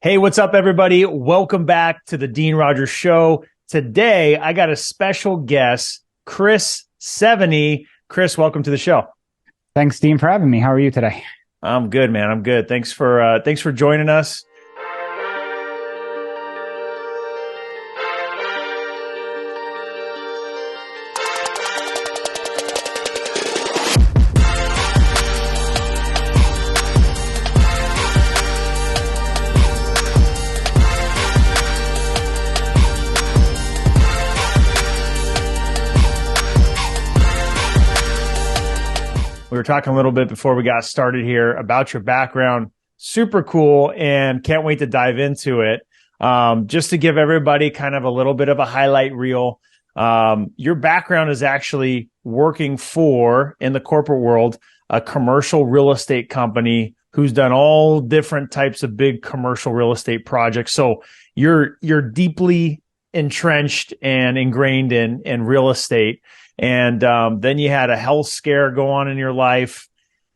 Hey, what's up, everybody? Welcome back to the Dean Rogers Show. Today, I got a special guest, Chris Seveney. Chris, welcome to the show. Thanks, Dean, for having me. How are you today? I'm good, man. I'm good. Thanks for joining us. We were talking a little bit before we got started here about your background. Super cool, and can't wait to dive into it. Just to give everybody kind of a little bit of a highlight reel, your background is actually working for, in the corporate world, a commercial real estate company who's done all different types of big commercial real estate projects. So you're deeply entrenched and ingrained in real estate. And then you had a health scare go on in your life,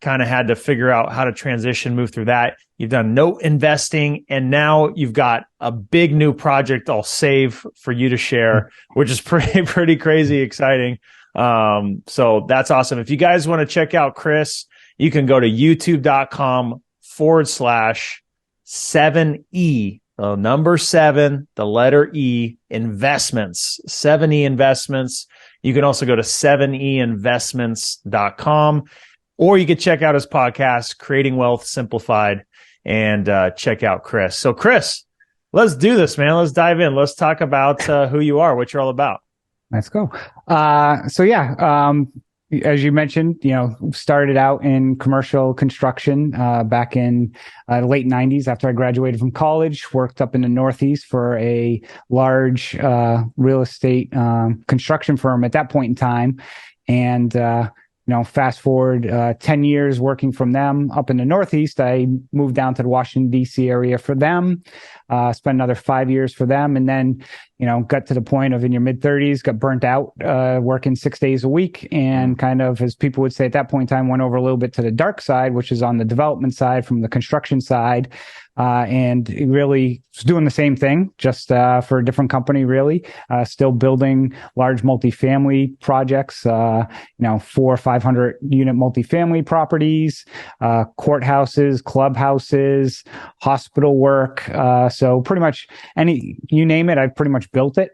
kind of had to figure out how to transition, move through that. You've done note investing, and now you've got a big new project I'll save for you to share, which is pretty crazy exciting. So that's awesome. If you guys want to check out Chris, you can go to youtube.com/7E, the number 7, the letter E, investments, 7E investments. You can also go to 7einvestments.com, or you can check out his podcast, Creating Wealth Simplified, and check out Chris. So Chris, let's do this, man. Let's dive in. Let's talk about who you are, what you're all about. Let's go. As you mentioned, started out in commercial construction back in the late 90s after I graduated from college, worked up in the Northeast for a large real estate construction firm at that point in time. And, fast forward 10 years working from them up in the Northeast, I moved down to the Washington, D.C. area for them, spent another 5 years for them. And then, got to the point of in your mid 30s, got burnt out, working 6 days a week, and kind of, as people would say at that point in time, went over a little bit to the dark side, which is on the development side from the construction side. And really was doing the same thing, just for a different company, really. Still building large multifamily projects, 400 or 500 unit multifamily properties, courthouses, clubhouses, hospital work. So pretty much you name it, I've pretty much built it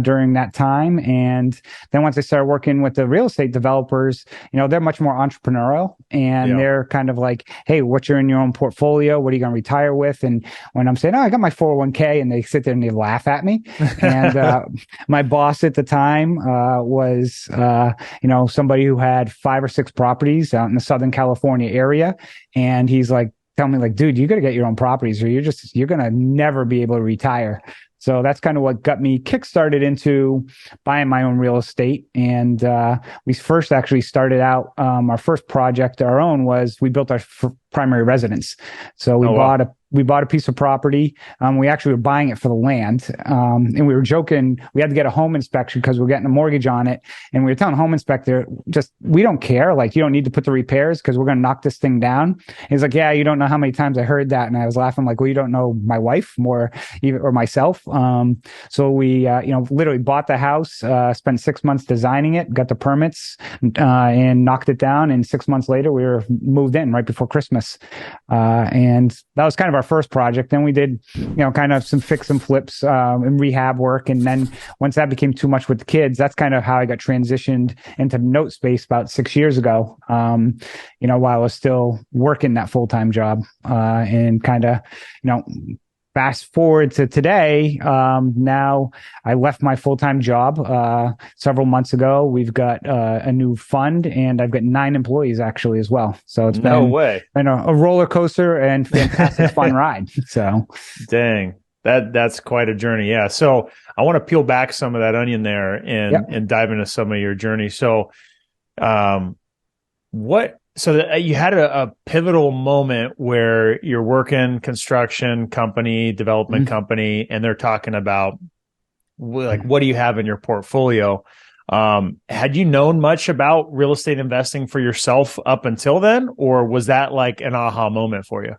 during that time. And then once I started working with the real estate developers, they're much more entrepreneurial, and they're kind of like, hey, what's in your own portfolio? What are you going to retire with? And when I'm saying, I got my 401k, and they sit there and they laugh at me. And my boss at the time was, somebody who had 5 or 6 properties out in the Southern California area. And he's like, telling me like, dude, you got to get your own properties, or you're going to never be able to retire. So that's kind of what got me kickstarted into buying my own real estate. And we first actually started out, our first project, our own, was we built our primary residence. So we bought a piece of property. We actually were buying it for the land. And we were joking, we had to get a home inspection because we're getting a mortgage on it. And we were telling the home inspector, we don't care. Like, you don't need to put the repairs because we're going to knock this thing down. He's like, yeah, you don't know how many times I heard that. And I was laughing like, well, you don't know my wife or myself. So we, literally bought the house, spent 6 months designing it, got the permits, and knocked it down. And 6 months later, we were moved in right before Christmas. And that was kind of our first project. Then we did, kind of some fix and flips, and rehab work. And then once that became too much with the kids, that's kind of how I got transitioned into note space about 6 years ago. While I was still working that full-time job, and kind of, fast forward to today. Now I left my full-time job several months ago. We've got a new fund, and I've got 9 employees actually as well. So it's been a roller coaster and fantastic fun ride. So dang, that's quite a journey. Yeah. So I want to peel back some of that onion there and dive into some of your journey. So you had a pivotal moment where you're working construction company, development company, and they're talking about like, what do you have in your portfolio? Had you known much about real estate investing for yourself up until then, or was that like an aha moment for you?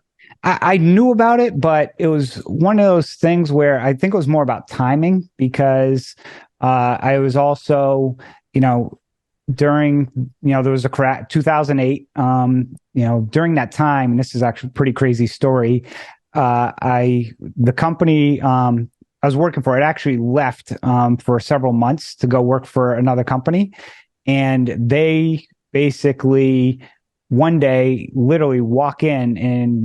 I knew about it, but it was one of those things where I think it was more about timing because I was also, you know, during, there was a crash, 2008, during that time, and this is actually a pretty crazy story. The company, I was working for, it actually left, for several months to go work for another company. And they basically one day literally walk in and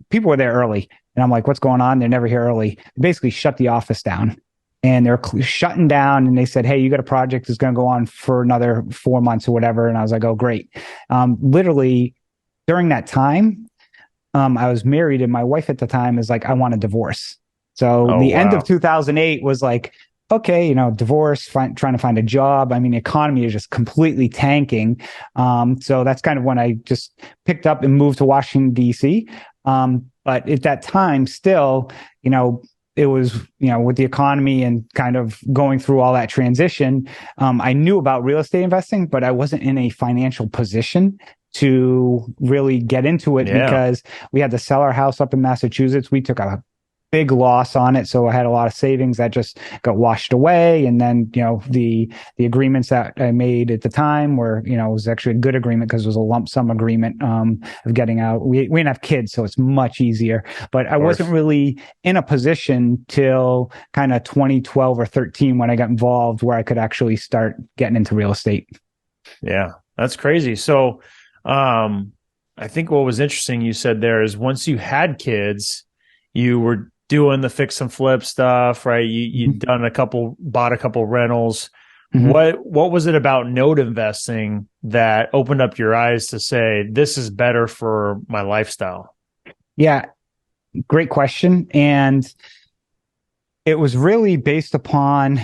people were there early. And I'm like, what's going on? They're never here early. They basically shut the office down. And they're shutting down, and they said, hey, you got a project that's going to go on for another 4 months or whatever. And I was like, oh, great. Literally during that time, I was married, and my wife at the time is like, I want a divorce. So the end of 2008 was like, okay, divorce, trying to find a job. I mean, the economy is just completely tanking. So that's kind of when I just picked up and moved to Washington, D.C. But at that time, still, it was, with the economy and kind of going through all that transition, I knew about real estate investing, but I wasn't in a financial position to really get into it because we had to sell our house up in Massachusetts. We took a big loss on it. So I had a lot of savings that just got washed away. And then, the agreements that I made at the time were, it was actually a good agreement because it was a lump sum agreement of getting out. We didn't have kids, so it's much easier. But I wasn't really in a position till kind of 2012 or 13 when I got involved where I could actually start getting into real estate. Yeah, that's crazy. So I think what was interesting you said there is once you had kids, you were doing the fix and flip stuff, right? You'd bought a couple rentals. Mm-hmm. What was it about note investing that opened up your eyes to say, this is better for my lifestyle? Yeah, great question. And it was really based upon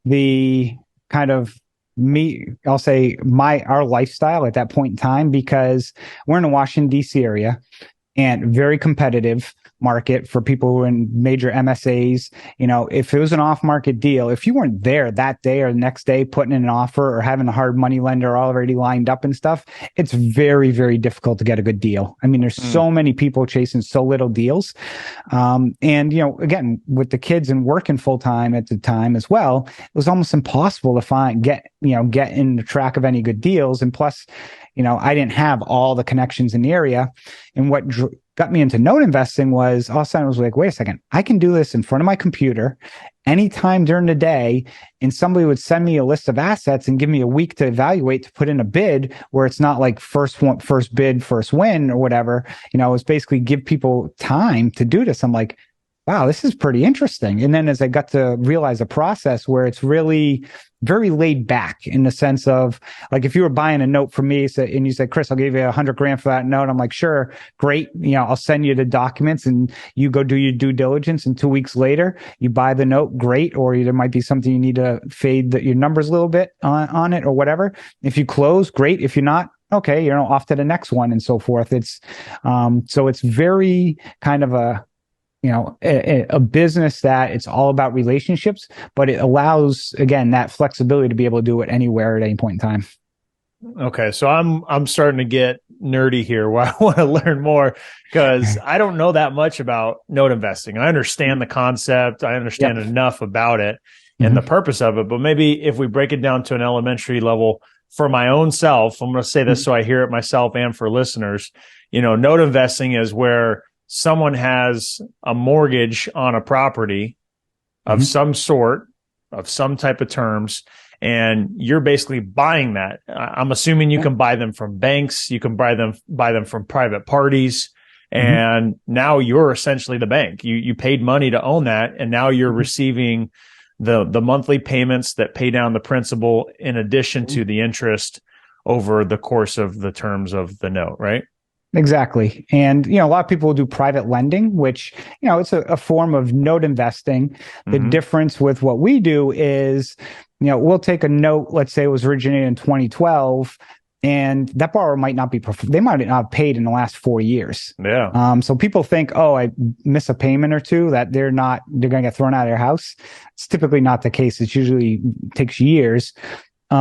the kind of our lifestyle at that point in time, because we're in the Washington, D.C. area and very competitive market for people who are in major MSAs. If it was an off-market deal, if you weren't there that day or the next day putting in an offer or having a hard money lender already lined up and stuff, it's very, very difficult to get a good deal. I mean, there's so many people chasing so little deals. And, again, with the kids and working full-time at the time as well, it was almost impossible to get in the track of any good deals. And plus, I didn't have all the connections in the area. And what got me into note investing was all of a sudden I was like, wait a second, I can do this in front of my computer anytime during the day. And somebody would send me a list of assets and give me a week to evaluate, to put in a bid where it's not like first bid, first win or whatever. It's basically give people time to do this. I'm like, wow, this is pretty interesting. And then as I got to realize the process where it's really very laid back in the sense of, like, if you were buying a note from me and you said, Chris, I'll give you $100,000 for that note. I'm like, sure, great. I'll send you the documents and you go do your due diligence. And 2 weeks later, you buy the note, great. Or there might be something you need to fade your numbers a little bit on it or whatever. If you close, great. If you're not, okay, off to the next one and so forth. It's, so it's very kind of a business that it's all about relationships, but it allows, again, that flexibility to be able to do it anywhere at any point in time. Okay. So I'm starting to get nerdy here where I want to learn more because I don't know that much about note investing. I understand the concept. I understand enough about it and the purpose of it, but maybe if we break it down to an elementary level for my own self, I'm going to say this so I hear it myself and for listeners, note investing is where someone has a mortgage on a property of some sort, of some type of terms, and you're basically buying that. I'm assuming you can buy them from banks, you can buy them from private parties, and now you're essentially the bank. You paid money to own that, and now you're receiving the monthly payments that pay down the principal in addition to the interest over the course of the terms of the note, right? Exactly. And, a lot of people will do private lending, which, it's a form of note investing. The difference with what we do is, we'll take a note, let's say it was originated in 2012, and that borrower might not they might not have paid in the last 4 years. Yeah. So people think, oh, I miss a payment or two, that they're going to get thrown out of their house. It's typically not the case. It usually takes years.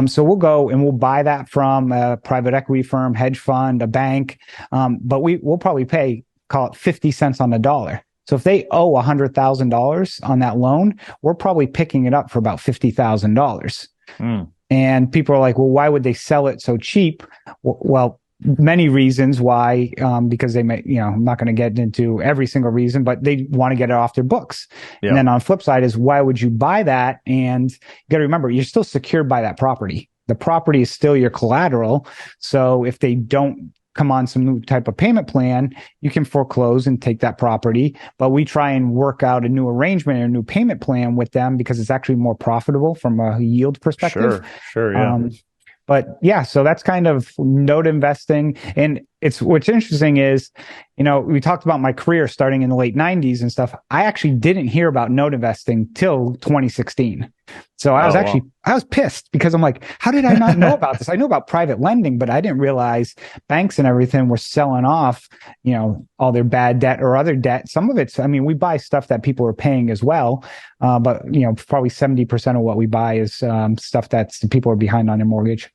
So we'll go and we'll buy that from a private equity firm, hedge fund, a bank. But we'll probably pay call it 50 cents on the dollar. So if they owe $100,000 on that loan, we're probably picking it up for about $50,000. And people are like, well, why would they sell it so cheap? Well, many reasons why, because they may, I'm not going to get into every single reason, but they want to get it off their books. Yeah. And then on the flip side is, why would you buy that? And you got to remember, you're still secured by that property. The property is still your collateral. So if they don't come on some new type of payment plan, you can foreclose and take that property. But we try and work out a new arrangement or a new payment plan with them because it's actually more profitable from a yield perspective. Sure, yeah. But yeah, so that's kind of note investing. And what's interesting is, we talked about my career starting in the late 90s and stuff. I actually didn't hear about note investing till 2016. So I was pissed because I'm like, how did I not know about this? I knew about private lending, but I didn't realize banks and everything were selling off, all their bad debt or other debt. Some of it's, we buy stuff that people are paying as well. But probably 70% of what we buy is stuff that's people are behind on their mortgage.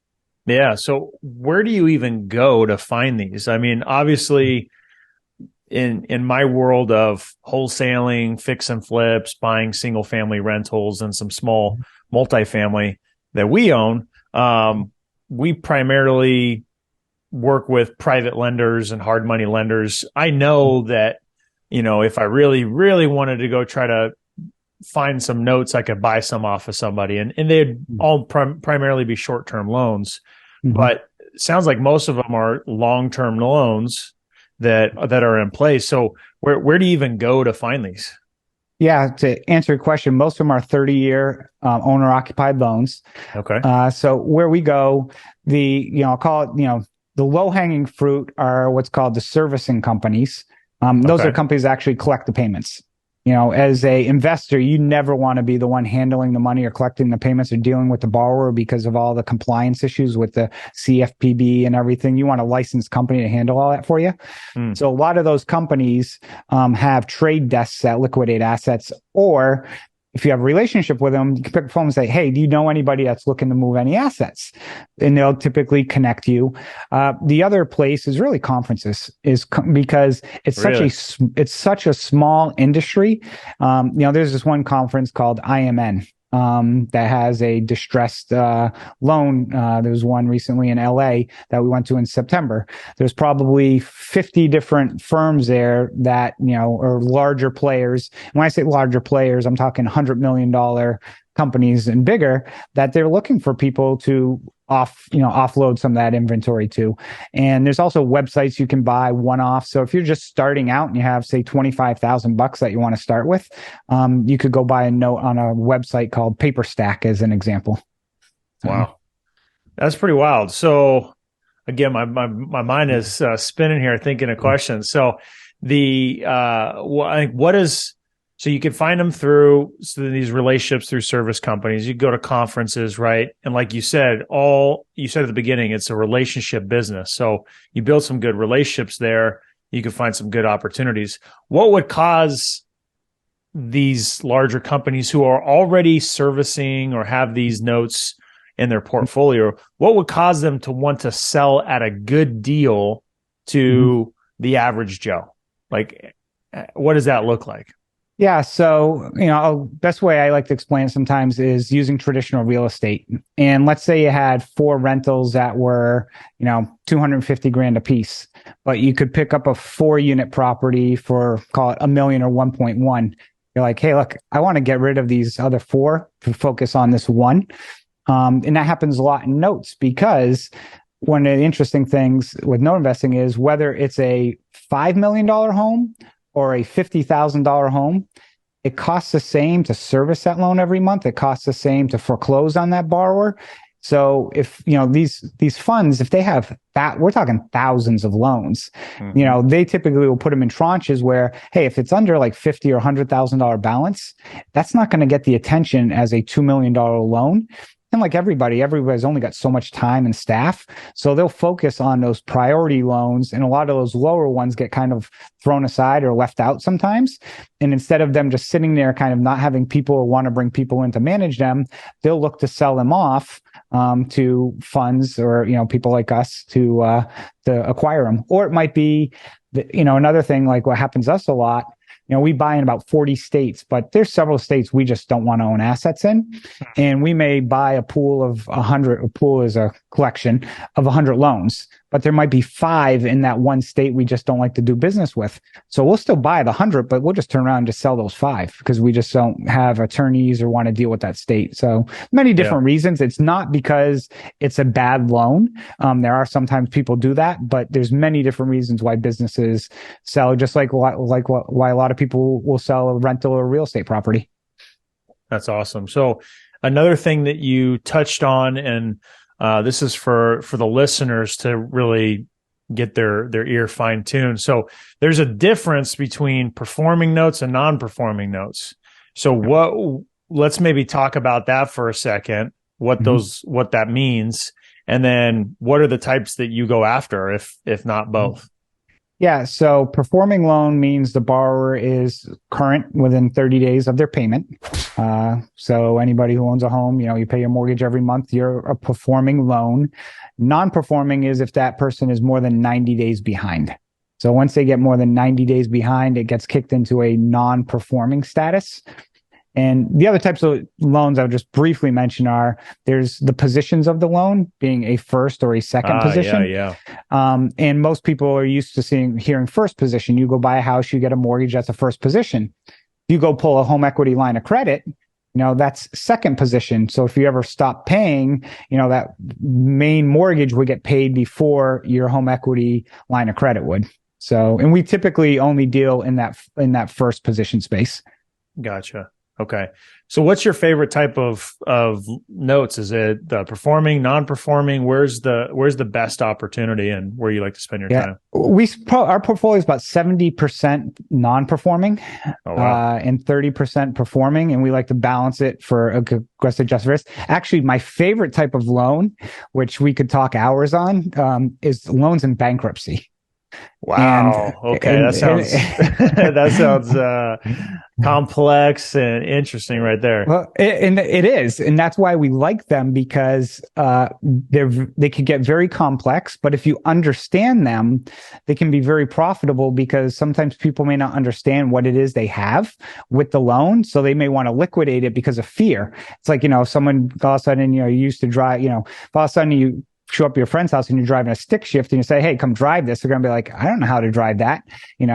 Yeah. So where do you even go to find these? Obviously, in my world of wholesaling, fix and flips, buying single family rentals and some small multifamily that we own, we primarily work with private lenders and hard money lenders. I know that, if I really, really wanted to go try to find some notes, I could buy some off of somebody, and they'd all primarily be short-term loans. But it sounds like most of them are long-term loans that are in place. So where do you even go to find these? Yeah, to answer your question, most of them are 30-year owner-occupied loans. Okay. So where we go, I'll call it, the low-hanging fruit are what's called the servicing companies. Those are companies that actually collect the payments. As a investor, you never want to be the one handling the money or collecting the payments or dealing with the borrower because of all the compliance issues with the CFPB and everything. You want a licensed company to handle all that for you. So a lot of those companies have trade desks that liquidate assets, or if you have a relationship with them, you can pick up the phone and say, hey, do you know anybody that's looking to move any assets? And they'll typically connect you. The other place is really conferences, because it's such a small industry. There's this one conference called IMN. That has a distressed loan. There was one recently in LA that we went to in September. There's probably 50 different firms there that, are larger players. And when I say larger players, I'm talking $100 million companies and bigger, that they're looking for people to offload some of that inventory to. And there's also websites you can buy one-off. So if you're just starting out and you have, say, $25,000 that you want to start with, you could go buy a note on a website called PaperStack as an example. Wow. That's pretty wild. So again, my mind is spinning here thinking of questions. So so you can find them through these relationships through service companies. You go to conferences, right? And like you said, you said at the beginning, it's a relationship business. So you build some good relationships there. You can find some good opportunities. What would cause these larger companies who are already servicing or have these notes in their portfolio, what would cause them to want to sell at a good deal to the average Joe? Like, what does that look like? Yeah. So, best way I like to explain it sometimes is using traditional real estate. And let's say you had 4 rentals that were, $250,000 a piece, but you could pick up a 4-unit property for, call it $1 million or 1.1. You're like, hey, look, I want to get rid of these other 4 to focus on this one. And that happens a lot in notes, because one of the interesting things with note investing is whether it's a $5 million home or a $50,000 home, it costs the same to service that loan every month. It costs the same to foreclose on that borrower. So if, these funds, if they have that, we're talking thousands of loans, they typically will put them in tranches where, hey, if it's under like $50,000 or $100,000 balance, that's not going to get the attention as a $2 million loan. And like everybody's only got so much time and staff. So they'll focus on those priority loans, and a lot of those lower ones get kind of thrown aside or left out sometimes. And instead of them just sitting there kind of not having people or want to bring people in to manage them, they'll look to sell them off to funds or, people like us to acquire them. Or it might be, another thing, like what happens to us a lot. We buy in about 40 states, but there's several states we just don't want to own assets in. And we may buy a pool of 100, a pool is a collection of 100 loans, but there might be 5 in that one state we just don't like to do business with. So we'll still buy the 100, but we'll just turn around and just sell those 5 because we just don't have attorneys or want to deal with that state. So many different reasons. It's not because it's a bad loan. There are sometimes people do that, but there's many different reasons why businesses sell, just like why a lot of people will sell a rental or real estate property. That's awesome. So another thing that you touched on, and this is for the listeners to really get their ear fine-tuned. So there's a difference between performing notes and non-performing notes. So let's maybe talk about that for a second, what that means, and then what are the types that you go after, if not both? Yeah. So performing loan means the borrower is current within 30 days of their payment. So anybody who owns a home, you pay your mortgage every month, you're a performing loan. Non-performing is if that person is more than 90 days behind. So once they get more than 90 days behind, it gets kicked into a non-performing status. And the other types of loans I would just briefly mention are there's the positions of the loan being a first or a second position. And most people are used to hearing first position. You go buy a house, you get a mortgage, that's a first position. You go pull a home equity line of credit, that's second position. So if you ever stop paying, that main mortgage would get paid before your home equity line of credit would. So, and we typically only deal in that first position space. Gotcha. Okay. So what's your favorite type of notes? Is it the performing, non-performing? Where's the best opportunity and where you like to spend your time? Our portfolio is about 70% non-performing and 30% performing. And we like to balance it for aggressive just risk. Actually, my favorite type of loan, which we could talk hours on, is loans in bankruptcy. Wow. That sounds complex and interesting right there. Well, it is. And that's why we like them, because they can get very complex, but if you understand them, they can be very profitable, because sometimes people may not understand what it is they have with the loan. So they may want to liquidate it because of fear. It's like, someone all of a sudden, you used to drive, all of a sudden you show up at your friend's house and you're driving a stick shift and you say, hey, come drive this. They're going to be like, I don't know how to drive that.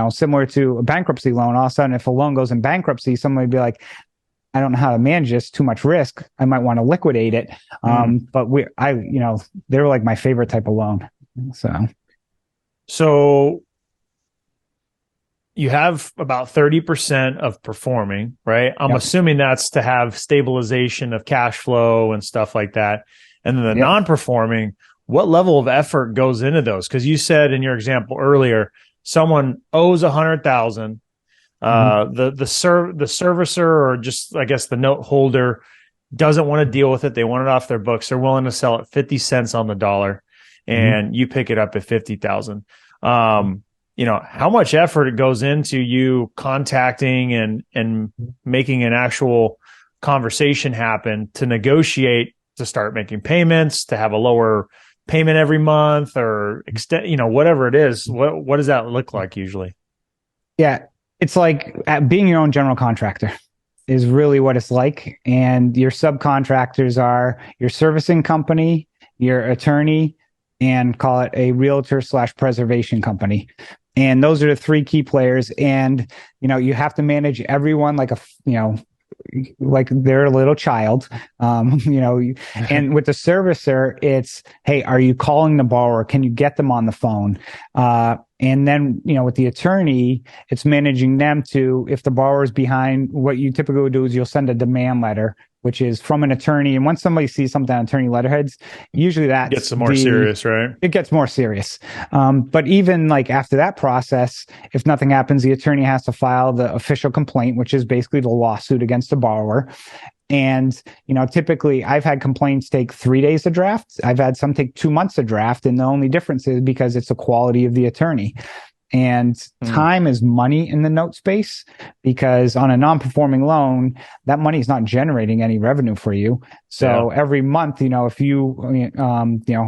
Similar to a bankruptcy loan. All of a sudden, if a loan goes in bankruptcy, someone would be like, I don't know how to manage this, too much risk. I might want to liquidate it. But they're like my favorite type of loan. So you have about 30% of performing, right? I'm assuming that's to have stabilization of cash flow and stuff like that. And then the non-performing, what level of effort goes into those? Because you said in your example earlier, someone owes $100,000. The servicer, or just, I guess, the note holder, doesn't want to deal with it. They want it off their books. They're willing to sell it 50 cents on the dollar, and you pick it up at 50,000. How much effort it goes into you contacting and making an actual conversation happen to negotiate, to start making payments, to have a lower payment every month, or extend, whatever it is. What does that look like usually? Yeah, it's like being your own general contractor is really what it's like. And your subcontractors are your servicing company, your attorney, and call it a realtor / preservation company. And those are the 3 key players. And, you have to manage everyone like like they're a little child, and with the servicer, it's, hey, are you calling the borrower? Can you get them on the phone? And then, with the attorney, it's managing them to, if the borrower is behind, what you typically would do is you'll send a demand letter, which is from an attorney. And once somebody sees something on attorney letterheads, usually that gets more serious, right? It gets more serious. But even like after that process, if nothing happens, the attorney has to file the official complaint, which is basically the lawsuit against the borrower. And, typically I've had complaints take 3 days to draft. I've had some take 2 months to draft. And the only difference is because it's the quality of the attorney. And time is money in the note space, because on a non-performing loan, that money is not generating any revenue for you. So every month, if you,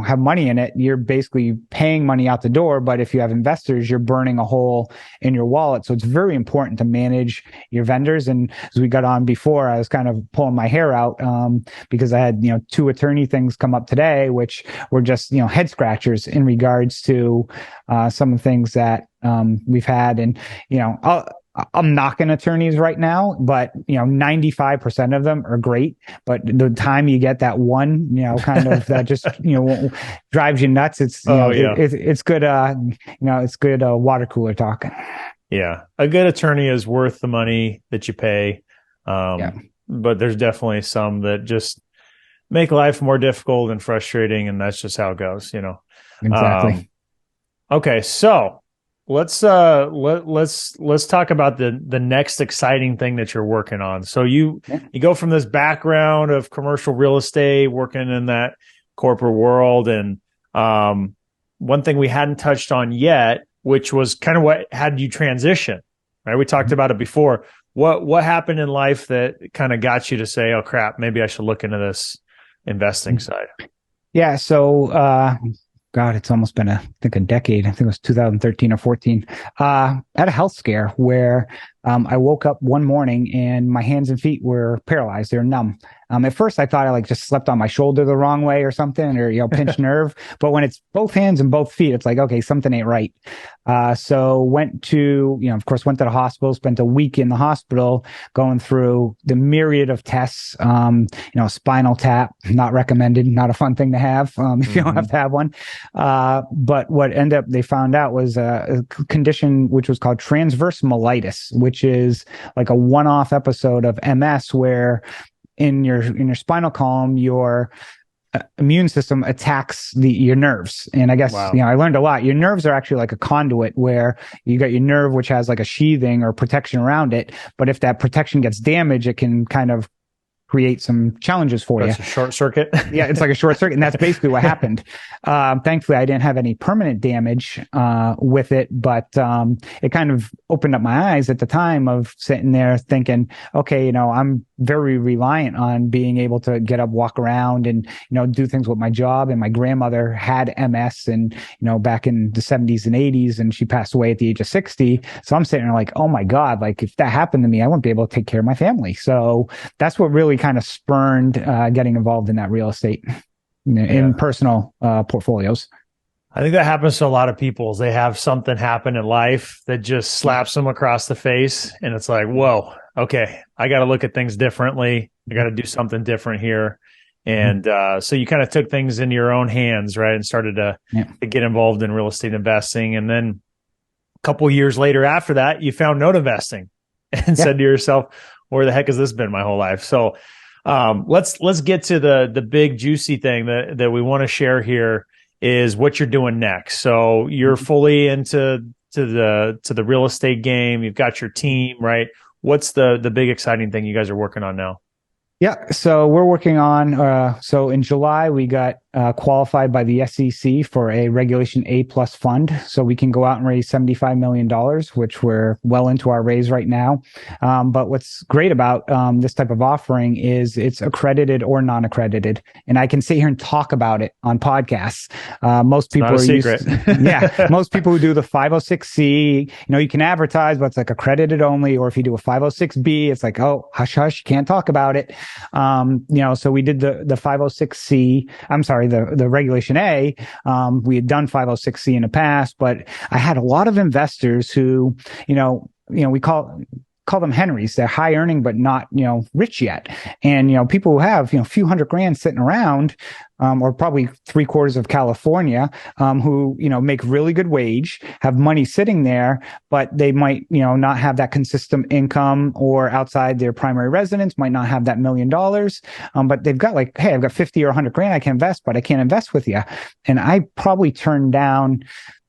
have money in it, you're basically paying money out the door. But if you have investors, you're burning a hole in your wallet. So it's very important to manage your vendors. And as we got on before, I was kind of pulling my hair out because I had, 2 attorney things come up today, which were just, head scratchers in regards to some of the things that we've had. And, I'm knocking attorneys right now, but 95% of them are great. But the time you get that one, kind of that just drives you nuts. It's it's good. It's good water cooler talk. Yeah, a good attorney is worth the money that you pay. But there's definitely some that just make life more difficult and frustrating, and that's just how it goes. Exactly. Okay, so let's talk about the next exciting thing that you're working on. So you go from this background of commercial real estate, working in that corporate world, and one thing we hadn't touched on yet, which was kind of how did you transition? Right, we talked about it before. What happened in life that kind of got you to say, "Oh crap, maybe I should look into this investing side"? Yeah. So. God, it's almost been a decade. I think it was 2013 or 14. I had a health scare where I woke up one morning and my hands and feet were paralyzed. They were numb. At first, I thought I just slept on my shoulder the wrong way or something, or pinched nerve. But when it's both hands and both feet, it's like, okay, something ain't right. So went to the hospital. Spent a week in the hospital going through the myriad of tests. Spinal tap, not recommended, not a fun thing to have if you don't have to have one. But what they found out was a condition which was called transverse myelitis, which is like a one-off episode of MS where in your spinal column, your immune system attacks your nerves. And I guess, I learned a lot. Your nerves are actually like a conduit where you got your nerve, which has like a sheathing or protection around it. But if that protection gets damaged, it can kind of create some challenges for you. That's a short circuit. Yeah, it's like a short circuit. And that's basically what happened. Thankfully, I didn't have any permanent damage with it, but it kind of opened up my eyes at the time of sitting there thinking, okay, I'm very reliant on being able to get up, walk around, and, do things with my job. And my grandmother had MS and, back in the 70s and 80s, and she passed away at the age of 60. So I'm sitting there like, oh my God, like if that happened to me, I wouldn't be able to take care of my family. So that's what really kind of spurned getting involved in that real estate in personal portfolios. I think that happens to a lot of people. They have something happen in life that just slaps them across the face. And it's like, whoa, okay, I got to look at things differently. I got to do something different here. And so you kind of took things into your own hands, right? And started to get involved in real estate investing. And then a couple years later after that, you found note investing and said to yourself, where the heck has this been my whole life? So let's get to the big juicy thing that we want to share here is what you're doing next. So you're fully into the real estate game. You've got your team, right? What's the big exciting thing you guys are working on now? Yeah, so we're working on, so in July, we got qualified by the SEC for a Regulation A+ fund. So we can go out and raise $75 million, which we're well into our raise right now. But what's great about this type of offering is it's accredited or non-accredited. And I can sit here and talk about it on podcasts. Most people are used, most people who do the 506C, you can advertise, but it's like accredited only. Or if you do a 506B, it's like, oh, hush, hush, you can't talk about it. So we did the 506C, I'm sorry, the Regulation A. We had done 506C in the past, but I had a lot of investors who, we call them Henrys. They're high earning, but not, rich yet. And, people who have, a few $100,000 sitting around, or probably 3/4 of California, who, make really good wage, have money sitting there, but they might, not have that consistent income, or outside their primary residence might not have that $1 million. But they've got like, hey, I've got 50 or 100 grand I can invest, but I can't invest with you. And I probably turned down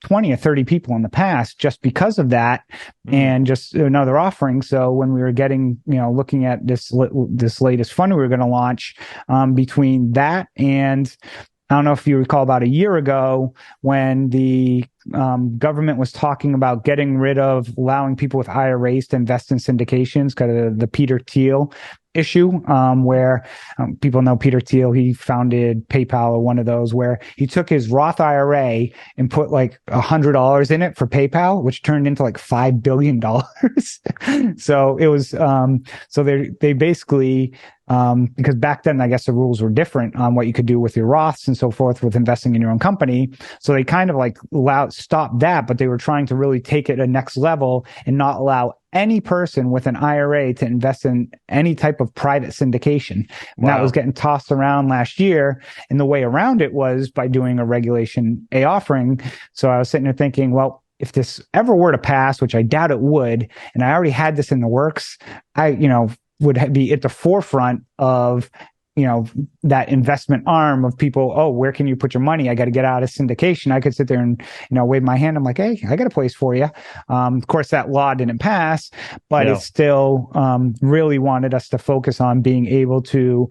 20 or 30 people in the past just because of that, and just another offering. So when we were getting, looking at this latest fund we were going to launch, between that and, I don't know if you recall, about a year ago when the government was talking about getting rid of allowing people with IRAs to invest in syndications, kind of the Peter Thiel issue, where people know Peter Thiel. He founded PayPal, or one of those, where he took his Roth IRA and put like $100 in it for PayPal, which turned into like $5 billion. So it was, so they basically, because back then, I guess the rules were different on what you could do with your Roths and so forth with investing in your own company. So they kind of like stopped that, but they were trying to really take it a next level and not allow any person with an IRA to invest in any type of private syndication. And that was getting tossed around last year. And the way around it was by doing a Regulation A offering. So I was sitting there thinking, well, if this ever were to pass, which I doubt it would, and I already had this in the works, I, would be at the forefront of, that investment arm of people. Oh, where can you put your money? I got to get out of syndication. I could sit there and, wave my hand. I'm like, hey, I got a place for you. Of course, that law didn't pass, but it still really wanted us to focus on being able to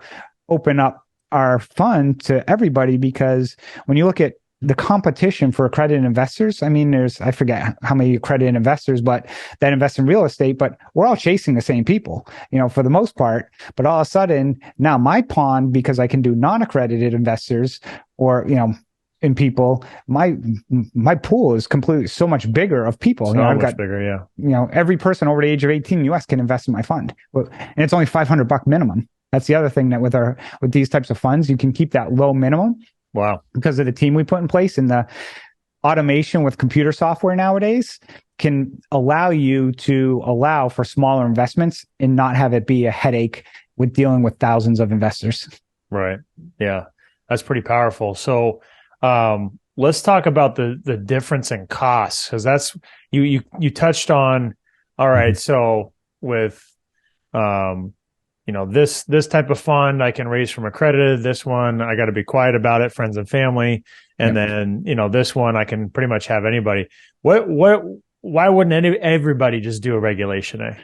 open up our fund to everybody, because when you look at the competition for accredited investors, I mean, I forget how many accredited investors, but that invest in real estate, but we're all chasing the same people, for the most part. But all of a sudden now my pond, because I can do non-accredited investors, or, in people, my pool is completely so much bigger of people. So I've got bigger, yeah. Every person over the age of 18 in the US can invest in my fund, and it's only $500 minimum. That's the other thing, that with these types of funds, you can keep that low minimum. Wow. Because of the team we put in place, and the automation with computer software nowadays can allow you to allow for smaller investments and not have it be a headache with dealing with thousands of investors. Right. Yeah. That's pretty powerful. So let's talk about the difference in costs, because that's you touched on. All right. So with this type of fund I can raise from accredited. This one, I got to be quiet about it, friends and family. And then, this one I can pretty much have anybody. Why wouldn't everybody just do a Regulation A?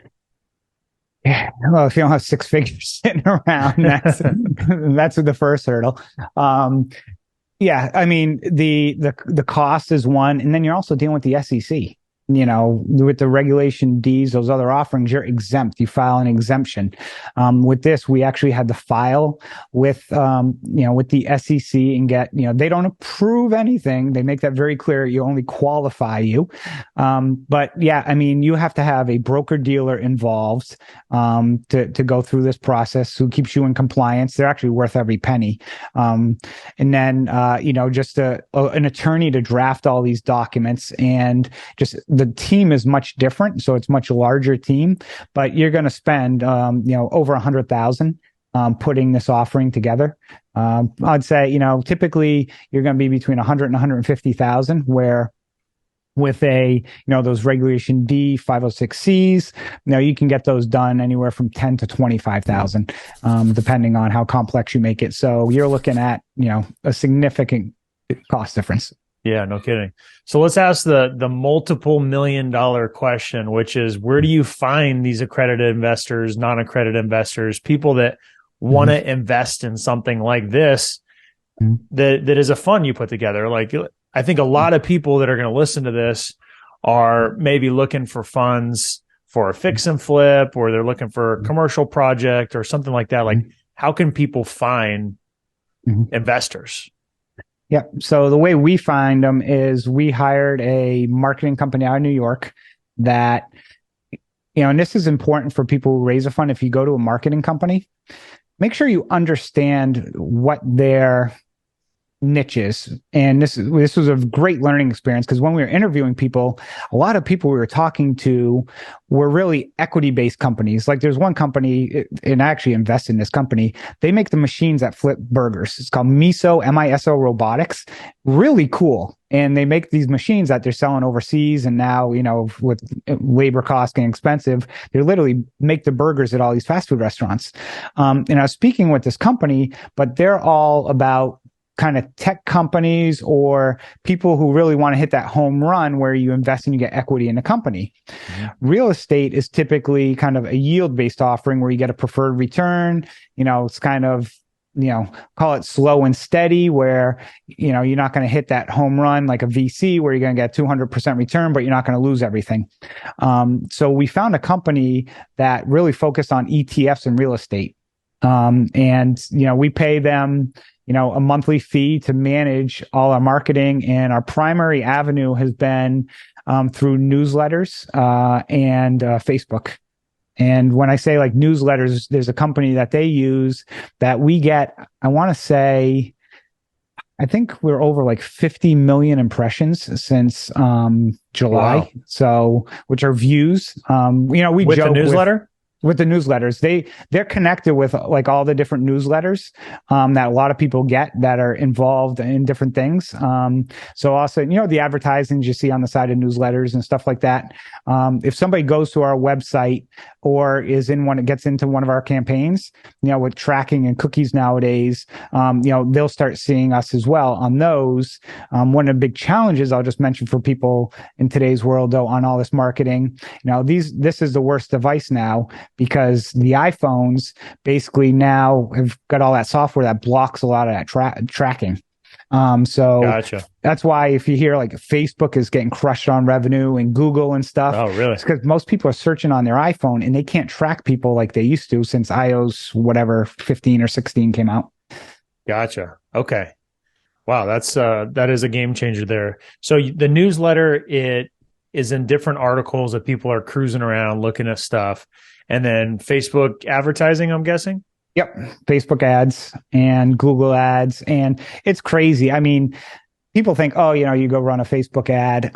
Yeah. Well, if you don't have six figures sitting around, that's the first hurdle. Yeah. I mean, the cost is one, and then you're also dealing with the SEC. With the Regulation Ds, those other offerings, you're exempt. You file an exemption. With this, we actually had to file with the SEC and get, they don't approve anything. They make that very clear. You only qualify you. But yeah, I mean, you have to have a broker dealer involved, to go through this process, who keeps you in compliance. They're actually worth every penny. And then, just an attorney to draft all these documents, and just the team is much different. So it's much larger team, but you're going to spend, over $100,000, putting this offering together. I'd say, typically you're going to be between 100 and 150,000, where with those Regulation D 506Cs, you can get those done anywhere from 10 to 25,000, depending on how complex you make it. So you're looking at, a significant cost difference. Yeah, no kidding. So let's ask the multiple $1 million question, which is, where do you find these accredited investors, non-accredited investors, people that want to invest in something like this, that is a fund you put together? Like, I think a lot of people that are going to listen to this are maybe looking for funds for a fix and flip, or they're looking for a commercial project or something like that. Like, how can people find investors? Yeah. So the way we find them is we hired a marketing company out of New York that, and this is important for people who raise a fund. If you go to a marketing company, make sure you understand what their niches. And this was a great learning experience, because when we were interviewing people, a lot of people we were talking to were really equity-based companies. Like there's one company, and I actually invest in this company. They make the machines that flip burgers. It's called MISO Robotics. Really cool. And they make these machines that they're selling overseas. And now, with labor costs getting expensive, they literally make the burgers at all these fast food restaurants. And I was speaking with this company, but they're all about kind of tech companies or people who really want to hit that home run where you invest and you get equity in the company. Mm-hmm. Real estate is typically kind of a yield-based offering where you get a preferred return. It's kind of, call it slow and steady, where, you're not going to hit that home run like a VC where you're going to get 200% return, but you're not going to lose everything. So we found a company that really focused on ETFs and real estate. And we pay them a monthly fee to manage all our marketing. And our primary avenue has been through newsletters and Facebook. And when I say like newsletters, there's a company that they use that we get, I want to say, I think we're over like 50 million impressions since July. Wow. So, which are views. We with joke the newsletter? With the newsletters, they're connected with like all the different newsletters that a lot of people get that are involved in different things. So also, the advertisements you see on the side of newsletters and stuff like that. If somebody goes to our website or gets into one of our campaigns, with tracking and cookies nowadays, they'll start seeing us as well on those. One of the big challenges I'll just mention for people in today's world, though, on all this marketing, this is the worst device now, because the iPhones basically now have got all that software that blocks a lot of that tracking. So gotcha. That's why if you hear like Facebook is getting crushed on revenue and Google and stuff, oh really? It's because most people are searching on their iPhone and they can't track people like they used to since iOS whatever 15 or 16 came out. Gotcha. Okay. Wow, that is a game changer there. So the newsletter, it is in different articles that people are cruising around looking at stuff. And then Facebook advertising, I'm guessing? Yep. Facebook ads and Google ads. And it's crazy. I mean, people think, oh, you go run a Facebook ad.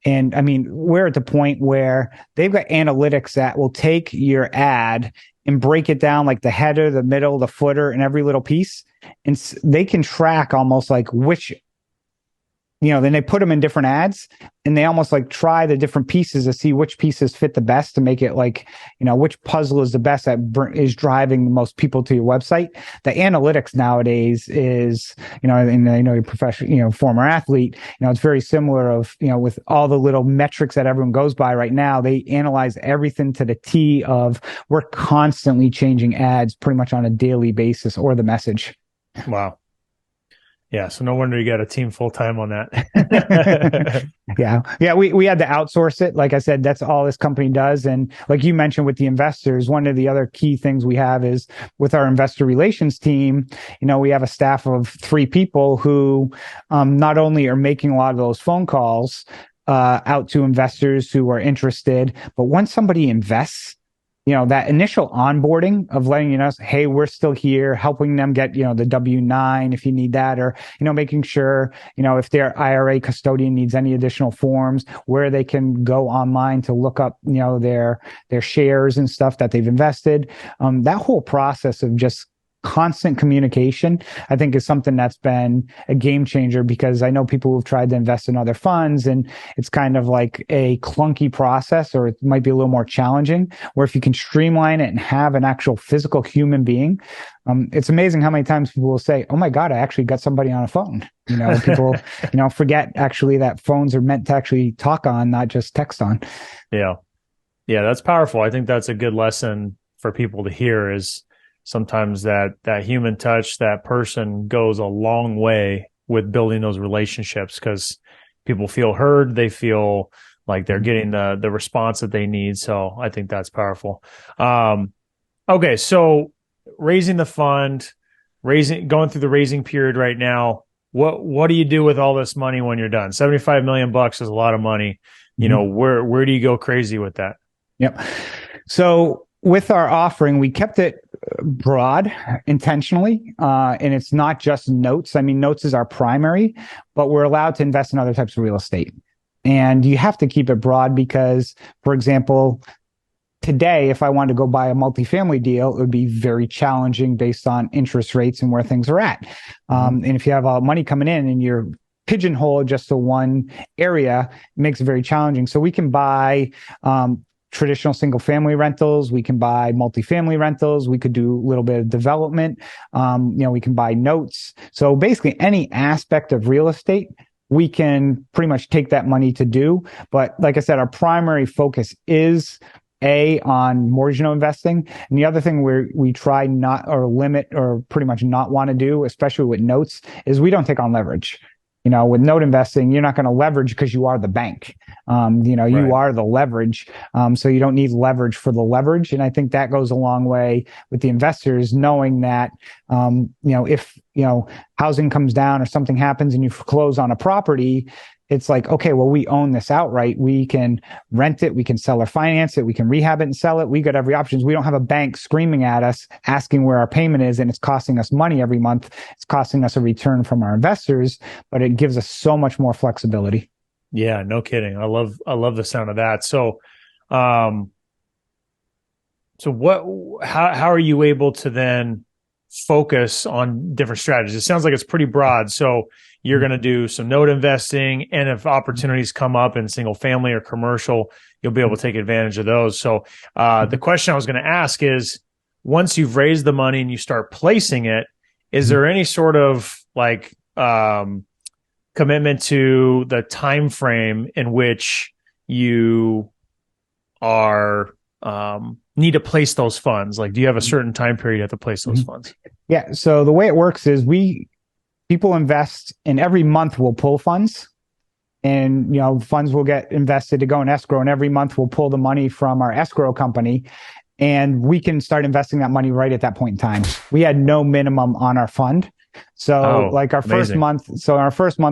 And I mean, we're at the point where they've got analytics that will take your ad and break it down like the header, the middle, the footer, and every little piece. And they can track almost like which, then they put them in different ads and they almost like try the different pieces to see which pieces fit the best to make it like, which puzzle is the best that is driving the most people to your website. The analytics nowadays is, and I know you're professional, former athlete, it's very similar of, with all the little metrics that everyone goes by right now, they analyze everything to the T of we're constantly changing ads pretty much on a daily basis or the message. Wow. Yeah, so no wonder you got a team full-time on that. Yeah, we had to outsource it. Like I said, that's all this company does. And like you mentioned with the investors, one of the other key things we have is with our investor relations team, we have a staff of 3 people who not only are making a lot of those phone calls out to investors who are interested, but once somebody invests, that initial onboarding of letting you know, hey, we're still here, helping them get, the W-9 if you need that, or, making sure, if their IRA custodian needs any additional forms, where they can go online to look up, their shares and stuff that they've invested. That whole process of just constant communication, I think, is something that's been a game changer, because I know people who've tried to invest in other funds and it's kind of like a clunky process, or it might be a little more challenging, where if you can streamline it and have an actual physical human being, it's amazing how many times people will say, oh my God, I actually got somebody on a phone. People, forget actually that phones are meant to actually talk on, not just text on. Yeah. Yeah, that's powerful. I think that's a good lesson for people to hear, is sometimes that human touch, that person goes a long way with building those relationships, because people feel heard. They feel like they're getting the response that they need. So I think that's powerful. Okay. So raising the fund, going through the raising period right now, what do you do with all this money when you're done? $75 million is a lot of money. Where do you go crazy with that? Yep. So with our offering, we kept it broad intentionally, and it's not just notes. I mean, notes is our primary, but we're allowed to invest in other types of real estate. And you have to keep it broad because, for example, today, if I wanted to go buy a multifamily deal, it would be very challenging based on interest rates and where things are at. And if you have money coming in and you're pigeonholed just to one area, it makes it very challenging. So we can buy traditional single family rentals. We can buy multifamily rentals. We could do a little bit of development. We can buy notes. So basically any aspect of real estate, we can pretty much take that money to do. But like I said, our primary focus is on mortgage note investing. And the other thing we try not or limit or pretty much not want to do, especially with notes, is we don't take on leverage. With note investing, you're not going to leverage because you are the bank. You are the leverage. So you don't need leverage for the leverage. And I think that goes a long way with the investors, knowing that, if, housing comes down or something happens and you foreclose on a property, it's like, okay, well, we own this outright. We can rent it. We can sell or finance it. We can rehab it and sell it. We got every option. We don't have a bank screaming at us, asking where our payment is. And it's costing us money every month. It's costing us a return from our investors, but it gives us so much more flexibility. Yeah, no kidding. I love the sound of that. So, how are you able to then focus on different strategies? It sounds like it's pretty broad. So you're going to do some note investing, and if opportunities come up in single family or commercial, you'll be able to take advantage of those. So the question I was going to ask is, once you've raised the money and you start placing it, is there any sort of commitment to the time frame in which you are need to place those funds? Like, do you have a certain time period you have to place those funds? Yeah. So the way it works is people invest, and every month we'll pull funds, and funds will get invested to go in escrow, and every month we'll pull the money from our escrow company, and we can start investing that money right at that point in time. We had no minimum on our fund. So first month,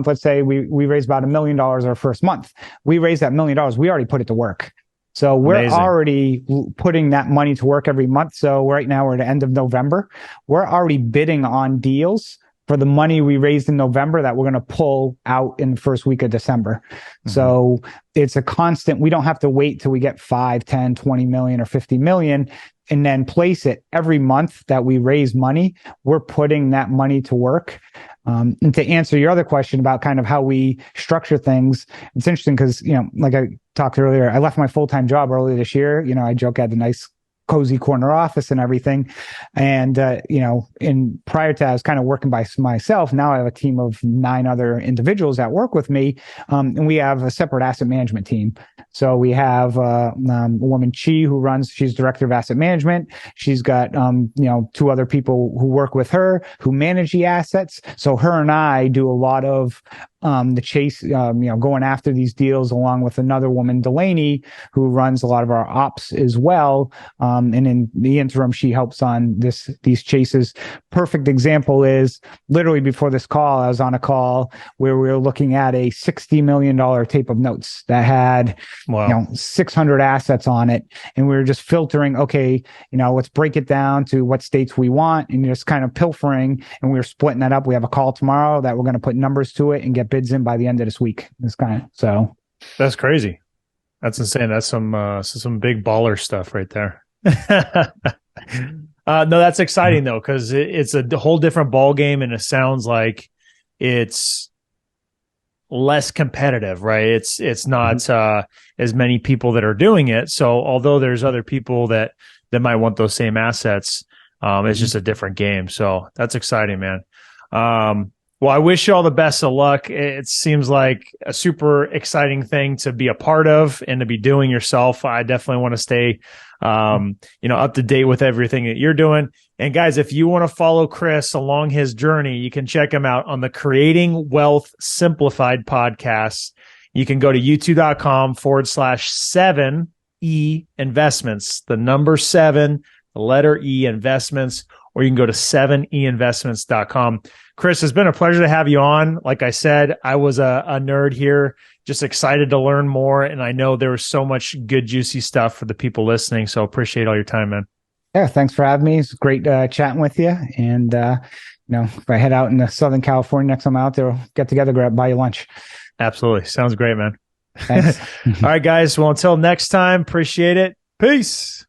let's say we raised about $1 million our first month. We raised that $1 million. We already put it to work. So we're already putting that money to work every month. So right now we're at the end of November. We're already bidding on deals for the money we raised in November that we're going to pull out in the first week of December. So it's a constant. We don't have to wait till we get 5, 10, 20 million or 50 million and then place it. Every month that we raise money, we're putting that money to work. And to answer your other question about kind of how we structure things, it's interesting because, like I talked earlier, I left my full-time job earlier this year. I joke I had a nice cozy corner office and everything. And, in prior to that, I was kind of working by myself. Now I have a team of 9 other individuals that work with me. And we have a separate asset management team. So we have a woman, she's director of asset management. She's got, 2 other people who work with her who manage the assets. So her and I do a lot of the chase, going after these deals, along with another woman, Delaney, who runs a lot of our ops as well. And in the interim, she helps on these chases. Perfect example is literally before this call, I was on a call where we were looking at a $60 million tape of notes that had 600 assets on it. And we were just filtering, okay, let's break it down to what states we want, and just kind of pilfering. And we were splitting that up. We have a call tomorrow that we're going to put numbers to it and get bids in by the end of this week. So that's crazy. That's insane. That's some big baller stuff right there. No, that's exciting though, because it's a whole different ball game, and it sounds like it's less competitive, right? It's not as many people that are doing it. So although there's other people that might want those same assets, it's just a different game. So that's exciting, man. Well, I wish you all the best of luck. It seems like a super exciting thing to be a part of and to be doing yourself. I definitely want to stay, up to date with everything that you're doing. And guys, if you want to follow Chris along his journey, you can check him out on the Creating Wealth Simplified podcast. You can go to youtube.com/7E investments, the number 7, the letter E investments, or you can go to 7einvestments.com. Chris, it's been a pleasure to have you on. Like I said, I was a nerd here, just excited to learn more. And I know there was so much good, juicy stuff for the people listening. So appreciate all your time, man. Yeah, thanks for having me. It's great chatting with you. And if I head out into Southern California next time I'm out there, we'll get together, buy you lunch. Absolutely. Sounds great, man. Thanks. All right, guys. Well, until next time, appreciate it. Peace.